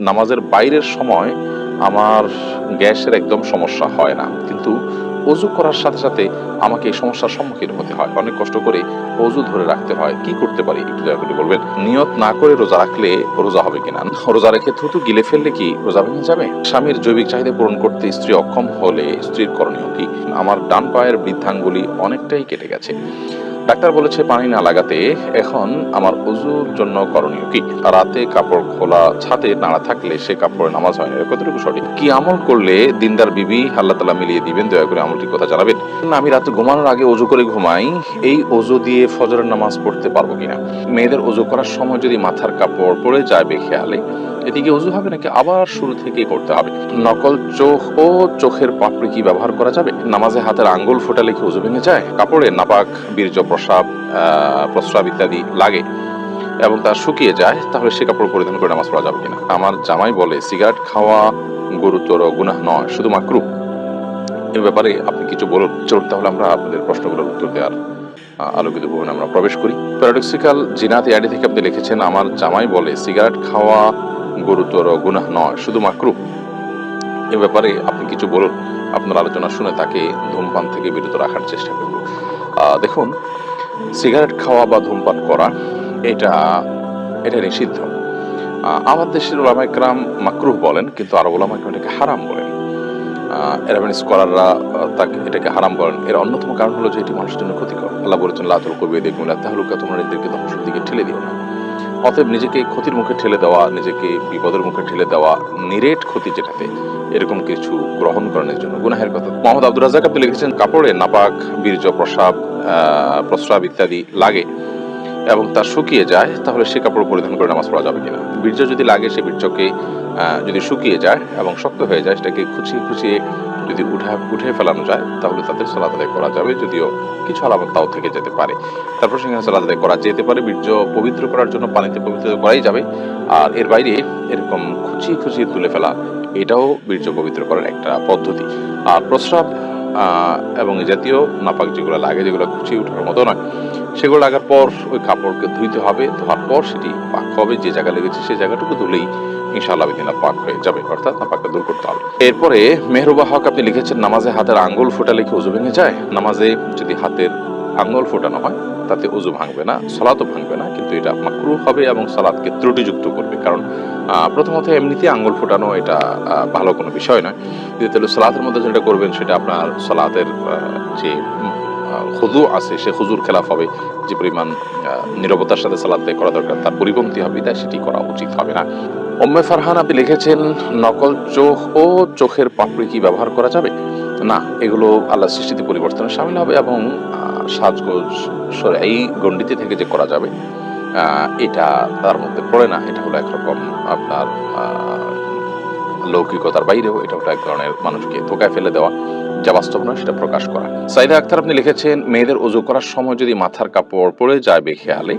নামাজের বাইরের সময় আমার গ্যাসের একদম সমস্যা হয় না, কিন্তু অজু করার সাথে সাথে আমাকে এই সমস্যার সম্মুখীন হতে হয়। অনেক কষ্ট করে অজু ধরে রাখতে হয়। কি করতে পারি একটু দয়া করে বলবেন? নিয়ত না করে রোজা রাখলে রোজা হবে কিনা? রোজা রেখে থুতু গিলে ফেললে কি রোজা ভেঙে যাবে? স্বামীর জৈবিক চাহিদা পূরণ করতে স্ত্রী অক্ষম হলে স্ত্রীর করণীয় কি? আমার ডান পায়ের বৃদ্ধাঙ্গুলি অনেকটাই কেটে গেছে। ডাক্তার বলেছে পানি না লাগাতে। এখন আমার অজুর জন্য করণীয় কি? রাতে কাপড় খোলা ছাদে নাড়া থাকলে সে কাপড়ে নামাজ হয় না, এটা কতটুকু সঠিক? কি আমল করলে দিনদার বিবি আল্লাহ তাআলা মিলিয়ে দিবেন? দয়া করে আমলটির কথা জানাবেন। আমি রাতে ঘুমানোর আগে অজু করে ঘুমাই, এই অজু দিয়ে ফজরের নামাজ পড়তে পারবো কিনা? মেয়েদের অজু করার সময় যদি মাথার কাপড় পড়ে যায় বেখেয়ালে, এদিকে অজু হবে নাকি আবার শুরু থেকেই করতে হবে? নকল চোখ ও চোখের পাপড়ি কি ব্যবহার করা যাবে? নামাজে হাতের আঙ্গুল ফোটালে কি অজু ভেঙে যায়? কাপড়ে নাপাক, বীর্য, প্রস্রাব ইত্যাদি লাগে এবং তা শুকিয়ে যায়, তাহলে সে কাপড় পরিধান করে নামাজ পড়া যাবে কিনা? আমার জামাই বলে সিগারেট খাওয়া গুরুতর গুনাহ নয়, শুধু মাকরুহ। এ ব্যাপারে আপনি কিছু বলুন। চলুন তাহলে আমরা আপনাদের প্রশ্নগুলোর উত্তর দেওয়ার আলোকিত ভবনে আমরা প্রবেশ করি। প্যারাডক্সিক্যাল জিনাত আইডি থেকে আপনি লিখেছেন, আমার জামাই বলে সিগারেট খাওয়া গুরুতর গুনাহ নয়, শুধু মাকরুহ। এ ব্যাপারে আপনি কিছু বলুন। আপনার আলোচনা শুনে তাকে ধূমপান থেকে বিরত রাখার চেষ্টা করব। দেখুন, সিগারেট খাওয়া বা ধূমপান করা এটা এটা নিষিদ্ধ। আমার দেশের উলামায়ে কেরাম মাকরুহ বলেন, কিন্তু আরব উলামায়ে কেরাম এটাকে হারাম বলেন। অ্যারাবিক স্কলাররা এটাকে হারাম বলেন। এর অন্যতম কারণ হলো যে এটি মানুষের জন্য ক্ষতিকর। আল্লাহ বলেছেন, লা তুলকু বিয়াইদিকুম ইলা তাহলুকা, তোমরা নিজেদেরকে ধ্বংসের দিকে ঠেলে দিও না। অতএব নিজেকে ক্ষতির মুখে ঠেলে দেওয়া, নিজেকে বিপদের মুখে ঠেলে দেওয়া, নিরেট ক্ষতি যেটাতে, এরকম কিছু গ্রহণ করার জন্য গুনাহের কথা। মোহাম্মদ আব্দুর রাজ্জাক আপনি লিখেছেন, কাপড়ে নাপাক, বীর্য, প্রস্রাব ইত্যাদি লাগে এবং তা শুকিয়ে যায়, তাহলে সে কাপড় পরিধান করে নামাজ পড়া যাবে কিনা? বীর্য যদি লাগে, সে বীর্যকে যদি শুকিয়ে যায় এবং শক্ত হয়ে যায়, সেটাকে খুঁচিয়ে যদি উঠে ফেলানো যায়, তাহলে তাদের সালাত আদায় করা যাবে, যদিও কিছু আলামত তাও থেকে যেতে পারে। তারপর সেখানে সালাত আদায় করা যেতে পারে। বীর্য পবিত্র করার জন্য পানিতে পবিত্র করাই যাবে। আর এর বাইরে এরকম খুঁচিয়ে তুলে ফেলা, এটাও বীর্য পবিত্র করার একটা পদ্ধতি। আর প্রস্রাব এবং এই জাতীয় নাপাক যেগুলো লাগে, যেগুলো খুঁচিয়ে ওঠার মতো নয়, সেগুলো লাগার পর ওই কাপড়কে ধুইতে হবে। ধোয়ার পর সেটি পাক হবে। যে জায়গা লেগেছে সেই জায়গাটুকু ধুলেই ইনশাআল্লাহ বিদিনা পাক হয়ে যাবে, অর্থাৎ নাপাকটা দূর করতে হবে। এরপরে মেহরুবা হক আপনি লিখেছেন, নামাজে হাতের আঙ্গুল ফোটালে কি ওযু ভেঙে যায়? নামাজে যদি হাতের আঙ্গুল ফোটানো হয়, তাতে ওযু ভাঙবে না, সালাতও ভাঙবে না, কিন্তু এটা মাকরুহ হবে এবং সালাতকে ত্রুটিযুক্ত করবে। কারণ প্রথমত এমনিতে আঙ্গুল ফোটানো এটা ভালো কোনো বিষয় নয়। দ্বিতীয়ত সালাতের মধ্যে যেটা করবেন সেটা আপনার সালাতের যে খুযু আছে, সে খুযুর খেলাফ হবে। যে পরিমাণ নীরবতার সাথে সালাত আদায় করা দরকার, তার পরিপন্থী হবে, তাই সেটি করা উচিত হবে না। উম্মে ফারহান আপনি লিখেছেন, নকল চোখ ও চোখের পাপড়ি কি ব্যবহার করা যাবে? না, এগুলো আল্লাহর সৃষ্টিতে পরিবর্তনের শামিল হবে এবং সাজগোজ এই গণ্ডিতে থেকে যে করা যাবে, এটা তার মধ্যে পড়ে না। এটা হলো একরকম আপনার লৌকিকতার বাইরেও, এটা হলো এক ধরনের মানুষকে ধোঁকায় ফেলে দেওয়া, যা বাস্তব নয় সেটা প্রকাশ করা। সাইদা আক্তার আপনি লিখেছেন, মেয়েদের অজু করার সময় যদি মাথার কাপড় পড়ে যায় বেখেয়ালে,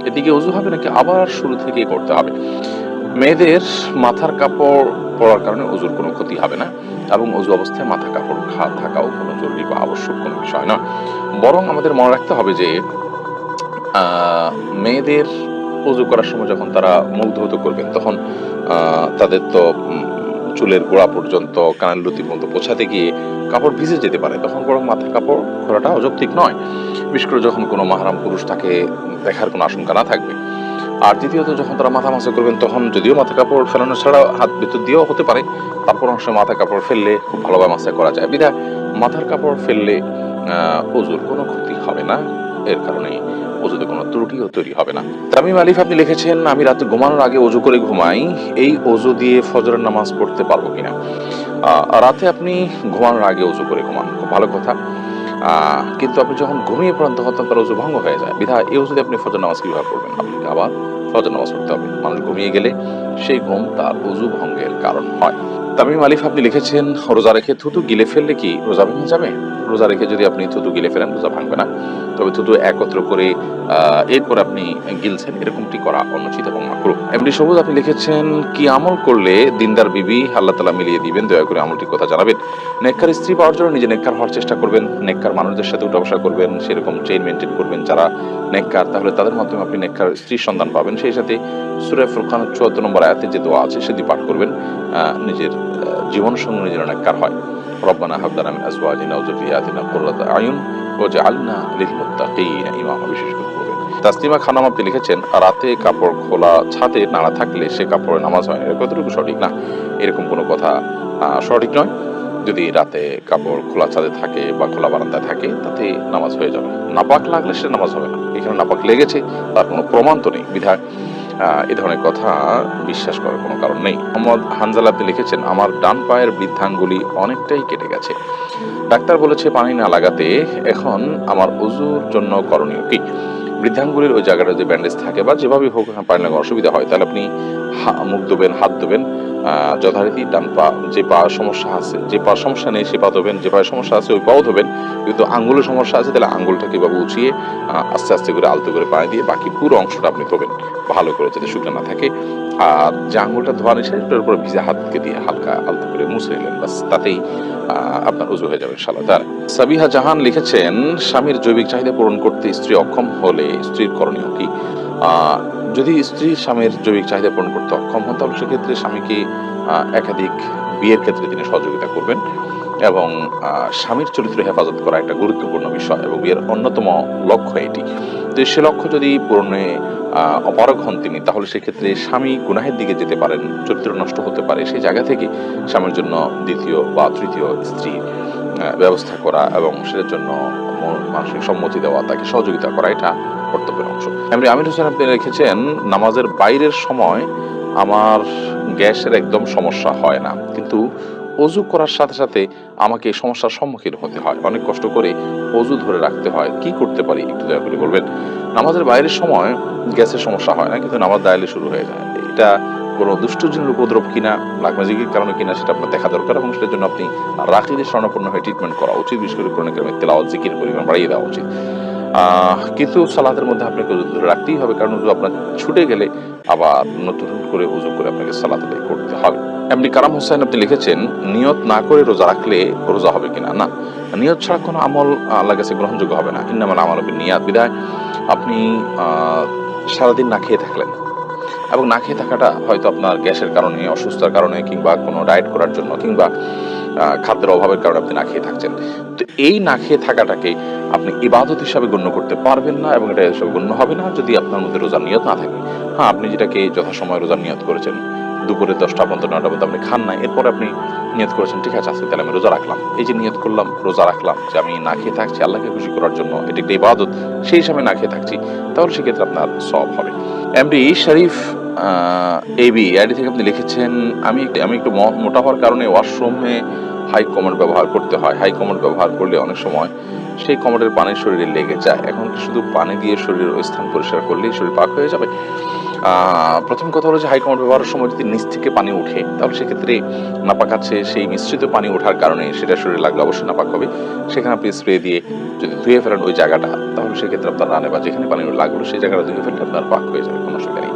এদিকে অজু হবে নাকি আবার শুরু থেকেই করতে হবে? মেয়েদের মাথার কাপড় পরার কারণে অজুর কোনো ক্ষতি হবে না এবং অজু অবস্থায় মাথা কাপড় থাকাও কোনো জরুরি বা আবশ্যক কোনো বিষয় নয়। বরং আমাদের মনে রাখতে হবে যে মেয়েদের অজু করার সময় যখন তারা মুখ ধৌত করবেন, তখন তাদের তো চুলের গোড়া পর্যন্ত, কানের লতি পর্যন্ত পৌঁছাতে গিয়ে কাপড় ভিজে যেতে পারে। তখন বরং মাথার কাপড় খোলাটা অযৌক্তিক নয়, বিশেষ করে যখন কোনো মাহরাম পুরুষ তাকে দেখার কোনো আশঙ্কা না থাকবে। আর দ্বিতীয়ত, যখন তারা মাথা মাসা করবেন, তখন যদিও মাথা কাপড় ফেলানো ছাড়া হাত ভিতর দিয়েও হতে পারে, তারপর অংশ মাথা কাপড় ফেললে খুব ভালোভাবে মাসা করা যায়। বিধায় মাথার কাপড় ফেললে অজুর কোনো ক্ষতি হবে না। এর কারণে অজুতে কোনো ত্রুটিও তৈরি হবে না। তামিম আলিফ আপনি লিখেছেন, আমি রাতে ঘুমানোর আগে অজু করে ঘুমাই, এই অজু দিয়ে ফজরের নামাজ পড়তে পারবো কিনা? রাতে আপনি ঘুমানোর আগে অজু করে ঘুমান, খুব ভালো কথা। কিন্তু আপনি যখন ঘুমিয়ে পড়েন, তখন তার অজু ভঙ্গ হয়ে যায়। বিধায় এই অজুতে আপনি ফজর নামাজ কিভাবে পড়বেন? আপনাকে আবার ফজর নামাজ পড়তে হবে। মানুষ ঘুমিয়ে গেলে সেই ঘুম তার অজু ভঙ্গের কারণ হয়। তামিম আলিফ আপনি লিখেছেন, রোজা রেখে থুতু গিলে ফেললে কি রোজা ভেঙে যাবে? রোজা রেখে যদি আপনি থুতু গিলে ফেলেন রোজা ভাঙবে না। তবে থুতু একত্র করে এরপর আপনি গিলছেন, এরকমটি করা অনুচিত এবং মাকরুহ। এমডি সবুজ আপনি লিখেছেন, কি আমল করলে দিনদার বিবি আল্লাহ তাআলা মিলিয়ে দিবেন, দয়া করে আমলটির কথা জানাবেন। নেককার স্ত্রী পাওয়ার জন্য নিজে নেককার হওয়ার চেষ্টা করবেন, নেককার মানুষদের সাথে উঠা বসা করবেন, সেরকম চেইন মেনটেন করবেন যারা নেককার, তাহলে তাদের মাধ্যমে আপনি নেককার স্ত্রীর সন্ধান পাবেন। সেই সাথে সূরা ফুরকানের ৭৪ নম্বর আয়াতে যে দোয়া আছে সেটি পাঠ করবেন। নিজের জীবন সঙ্গী যেন নেককার হয়। রব্বানা হাব লানা মিন আজওয়াজিনা ওয়া যুররিয়াতিনা কুররাতা আয়ুন ওয়াজআলনা লিল মুত্তাকিনা ইমামা, বিশেষ করে বলবেন। তাসলিমা খানম আপনি লিখেছেন, রাতে কাপড় খোলা ছাদে নাড়া থাকলে সে কাপড়ে নামাজ হয় না, এটা কতটুকু সঠিক? না, এরকম কোনো কথা সঠিক নয়। যদি রাতে কাপড় খোলা ছাদে থাকে বা খোলা বারান্দায় থাকে তাতে নামাজ হয়ে যাবে। নাপাক লাগলে সে নামাজ হবে না। এখানে নাপাক লেগেছে তার কোনো প্রমাণ তো নেই, বিধায় এ ধরনের কথা বিশ্বাস করার কোনো কারণ নেই। মোহাম্মদ হানজালা আপনি লিখেছেন, আমার ডান পায়ের বৃদ্ধাঙ্গুলি অনেকটাই কেটে গেছে, ডাক্তার বলেছে পানি না লাগাতে, এখন আমার ওযুর জন্য করণীয় কি? বৃদ্ধাঙ্গুলির ওই জায়গাটা যে ব্যান্ডেজ থাকে বা যেভাবে হোক পানি লাগানো অসুবিধা হয়, তাহলে আপনি মুখ ধোবেন, হাত ধোবেন, যথারীতি ডান পা, যে পা সমস্যা আছে, যে পা সমস্যা নেই সে পা ধোবেন, যে পায়ে সমস্যা আছে ওই পাও ধোবেন। কিন্তু আঙ্গুলের সমস্যা আছে তাহলে আঙ্গুলটাকে এভাবে উঁচিয়ে আস্তে আস্তে করে আলতো করে পানি দিয়ে বাকি পুরো অংশটা আপনি ধোবেন ভালো করে, যাতে শুকনো না থাকে। আর যে আঙ্গুলটা ধোয়া নিচ্ছে সেটার উপরে ভিজা হাতকে দিয়ে হালকা আলতো করে মুছে নিলেন, বাস তাতেই আপনার উজু হয়ে যাবে ইনশাআল্লাহ। তার সাবিহা জাহান লিখেছেন, স্বামীর জৈবিক চাহিদা পূরণ করতে স্ত্রী অক্ষম হলে স্ত্রীর করণীয় কি? যদি স্ত্রী স্বামীর জৈবিক চাহিদা পূরণ করতে অক্ষম হন তাহলে সেক্ষেত্রে স্বামীকে একাধিক বিয়ের ক্ষেত্রে তিনি সহযোগিতা করবেন এবং স্বামীর চরিত্র হেফাজত করা একটা গুরুত্বপূর্ণ বিষয় এবং বিয়ের অন্যতম লক্ষ্য এটি। তো সে লক্ষ্য যদি পূরণে অপারগ হন তিনি, তাহলে সেক্ষেত্রে স্বামী গুনাহের দিকে যেতে পারেন, চরিত্র নষ্ট হতে পারে। সেই জায়গা থেকে স্বামীর জন্য দ্বিতীয় বা তৃতীয় স্ত্রী ব্যবস্থা করা এবং সেটার জন্য মানসিক সম্মতি দেওয়া, তাকে সহযোগিতা করা, এটা কর্তব্যের অংশ। এমনি আমির হোসেন আপনি লিখেছেন, নামাজের বাইরের সময় আমার গ্যাসের একদম সমস্যা হয় না, কিন্তু অজু করার সাথে সাথে আমাকে এই সমস্যার সম্মুখীন হতে হয়, অনেক কষ্ট করে অজু ধরে রাখতে হয়, কি করতে পারি একটু দয়া করে বলবেন। নামাজের বাইরের সময় গ্যাসের সমস্যা হয় না, কিন্তু নামাজ দাঁড়ালে শুরু হয়ে যায়। এটা কোনো দুষ্টজিনের উপদ্রব কিনা, লাগমাজিগির কারণে কিনা সেটা আপনার দেখা দরকার এবং সেটার জন্য আপনি রাকিদের শরণাপন্ন হয়ে ট্রিটমেন্ট করা উচিত, বিশেষ করে কোরআন কারীমের তেলাওয়াত জিকির পরিমাণ বাড়িয়ে দেওয়া উচিত। কিন্তু সালাতের মধ্যে আপনাকে উযু ধরে রাখতেই হবে, কারণ উযু আপনার ছুটে গেলে আবার নতুন করে উযু করে আপনাকে সালাত আদায় করতে হবে। এমনি কারাম হোসেন আপনি লিখেছেন, নিয়ত না করে রোজা রাখলে রোজা হবে কিনা? না, নিয়ত ছাড়া কোনো আমল আল্লাহর কাছে গ্রহণযোগ্য হবে না। ইন্নামাল আমালু বিন্নিয়াত, বিধায় আপনি সারাদিন না খেয়ে থাকলেন এবং না খেয়ে থাকাটা হয়তো আপনার গ্যাসের কারণে, অসুস্থতার কারণে, কিংবা কোনো ডায়েট করার জন্য, কিংবা খাদ্যের অভাবের কারণে আপনি না খেয়ে থাকছেন। তো এই না খেয়ে থাকাটাকে আপনি ইবাদত হিসাবে গণ্য করতে পারবেন না এবং এটা হিসাবে গণ্য হবে না যদি আপনার মধ্যে রোজার নিয়ত না থাকে। হ্যাঁ, আপনি যেটাকে যথাসময়ে রোজার নিয়ত করেছেন, দুপুরে 10টা পর্যন্ত 9টা পর্যন্ত আপনি খান নাই, এরপরে আপনি নিয়ত করেছেন ঠিক আছে আজকে তাহলে আমি রোজা রাখলাম। এই যে নিয়ত করলাম, রোজা রাখলাম, যে আমি না খেয়ে থাকছি আল্লাহকে খুশি করার জন্য, এটি একটা ইবাদত, সেই হিসাবে না খেয়ে থাকছি, তাহলে সেক্ষেত্রে আপনার সওয়াব হবে। এমডি শরীফ এবি আইডি থেকে আপনি লিখেছেন, আমি একটু মোটা হওয়ার কারণে ওয়াশরুমে হাই কমোড ব্যবহার করতে হয়। হাই কমোড ব্যবহার করলে অনেক সময় সেই কমোডের পানি শরীরে লেগে যায়। এখন কি শুধু পানি দিয়ে শরীরের ওই স্থান পরিষ্কার করলেই শরীর পাক হয়ে যাবে? প্রথম কথা হলো যে হাই কমোড ব্যবহারের সময় যদি নিচ থেকে পানি উঠে তাহলে সেক্ষেত্রে নাপাক আছে, সেই মিশ্রিত পানি ওঠার কারণে সেটা শরীরে লাগলে অবশ্যই নাপাক হবে। সেখানে আপনি স্প্রে দিয়ে যদি ধুয়ে ফেলেন ওই জায়গাটা, তাহলে সেক্ষেত্রে আপনার রানে বা যেখানে পানি লাগলো সেই জায়গাটা ধুয়ে ফেললে আপনার পাক হয়ে যাবে, কোনো অসুবিধা নেই।